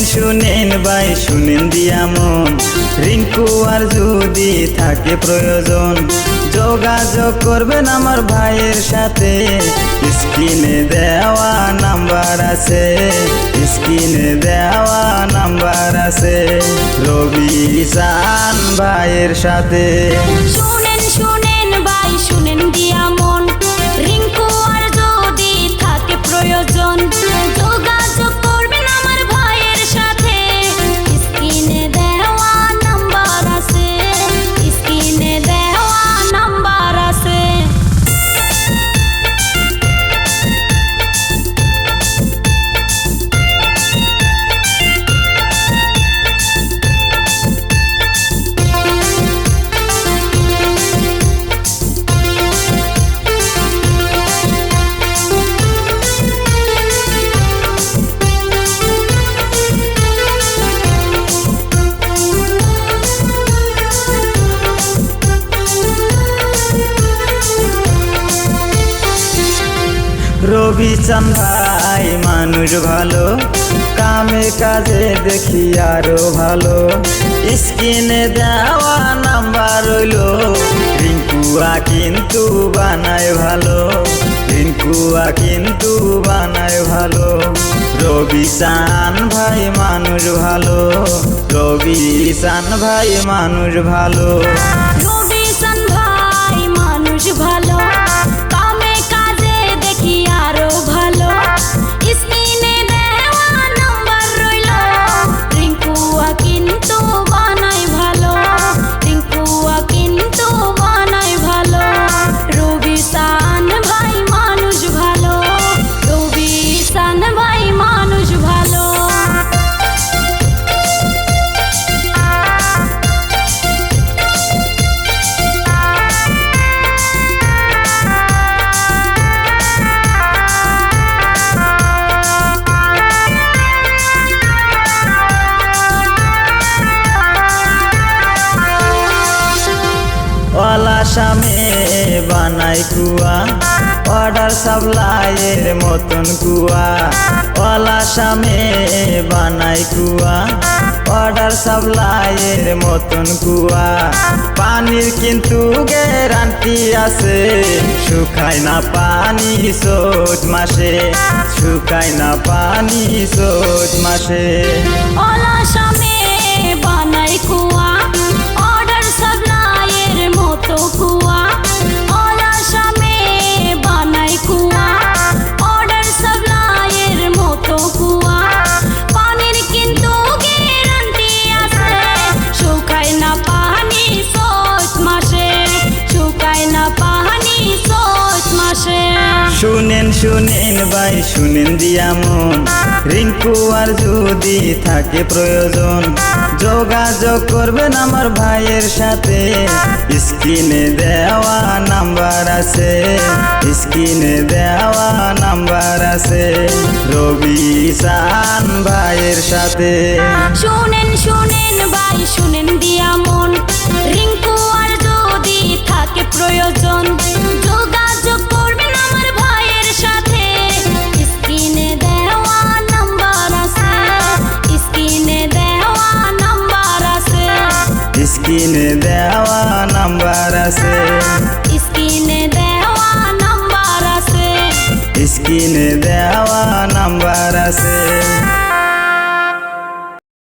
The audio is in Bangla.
শুনেন ভাই শুনেন দিয়া মন, রিঙ্কু আর যদি থাকে প্রয়োজন যোগাযোগ করবেন আমার ভাইয়ের সাথে। স্ক্রিনে দেওয়া নাম্বার আছে, স্ক্রিনে দেওয়া নাম্বার আছে, রবিশান ভাইয়ের সাথে। শুনেন শুনেন ভাই শুনেন দিয়া মন, রিঙ্কু আর যদি থাকে প্রয়োজন যোগাযোগ করবেন আমার ভাইয়ের সাথে। স্ক্রিনে দেওয়া নাম্বার আছে, স্ক্রিনে দেওয়া নাম্বার আছে। রবিশান ভাই মানুষ ভালো, কামে কাজে দেখি আরো ভালো। স্ক্রিনে দেওয়া নাম্বার রইলো, রিঙ্কুয়া কিন্তু বানায় ভালো, রিঙ্কুয়া কিন্তু বানায় ভালো। রবিশান ভাই মানুষ ভালো, রবিশান ভাই মানুষ ভালো। রবিশান ভাই মানুষ ভালো, কামে কাজে দেখি আরো ভালো। স্ক্রিনে দেওয়া নাম্বার রইলো, রিঙ্কুয়া কিন্তু বানায় ভালো, রিঙ্কুয়া কিন্তু বানায় ভালো। রবিশান ভাই মানুষ ভালো, রবিশান ভাই মানুষ ভালো। আসামে বানাই কুয়া, অর্ডার সাপ্লাইয়ের মতন কুয়া। আসামে বানাই কুয়া, অর্ডার সাপ্লাইয়ের মতন কুয়া। পানির কিন্তু গ্যারান্টি আছে, শুকায় না পানি চৈত মাসে, শুকায় না পানি চৈত মাসে। আসামে বানাই কুয়া, অর্ডার সাপ্লাইয়ের মতো কুয়া। আসামে বানাই কুয়া, অর্ডার সাপ্লাইয়ের মতো কুয়া। পানির কিন্তু গ্যারান্টি আছে, শুকায় না পানি চৈত মাসে, শুকায় না পানি চৈত মাসে। শুনেন শুনেন ভাই শুনেন দিয়া মন, রিঙ্কু আর যদি থাকে প্রয়োজন যোগাযোগ করবেন আমার ভাইয়ের সাথে। স্ক্রিনে দেওয়া নাম্বার আছে, স্ক্রিনে দেওয়া নাম্বার আছে, রবিশান ভাইয়ের সাথে। শুনেন শুনেন ভাই শুনেন দিয়া মন, রিঙ্কু আর যদি থাকে প্রয়োজন যোগাযোগ করবেন আমার ভাইয়ের সাথে। স্ক্রিনে দেওয়া নাম্বার আছে, স্ক্রিনে দেওয়া নাম্বার আছে, স্ক্রিনে দেওয়া নাম্বার আছে, স্ক্রিনে দেওয়া নাম্বার আছে, স্ক্রিনে দেওয়া নাম্বার আছে।